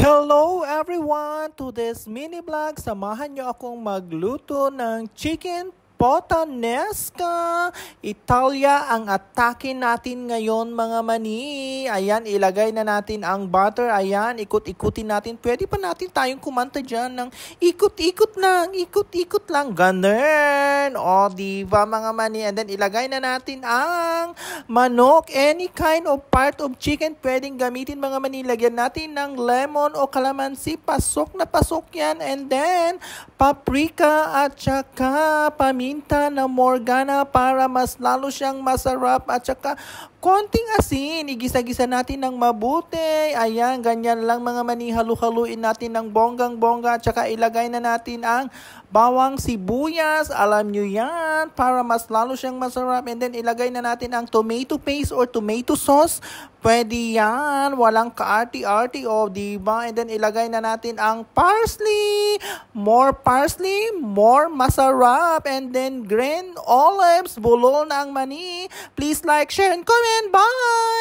Hello everyone! To this mini vlog, samahan nyo akong magluto ng chicken puttanesca. Italia ang atake natin ngayon mga mani. Ayan, ilagay na natin ang butter. Ayan, ikot-ikutin natin. Pwede pa natin tayong kumanta dyan ng ikot-ikot lang. Ganun. O, diba mga mani? And then ilagay na natin ang manok. Any kind of part of chicken pwedeng gamitin mga mani. Lagyan natin ng lemon o calamansi. Pasok na pasok yan. And then, paprika at saka paminta na Morgana para mas lalo siyang masarap at saka konting asin. Igisa-gisa natin ng mabuti. Ayan, ganyan lang mga mani. Halu-haluin natin ng bonggang-bongga at saka ilagay na natin ang bawang sibuyas. Alam nyo yan, para mas lalo siyang masarap. And then ilagay na natin ang tomato paste or tomato sauce. Pwede yan. Walang kaarti-arti o, diba? And then ilagay na natin ang parsley. More parsley, more masarap. And then green olives. Bulol na ang mani. Please like, share, and comment. Bye!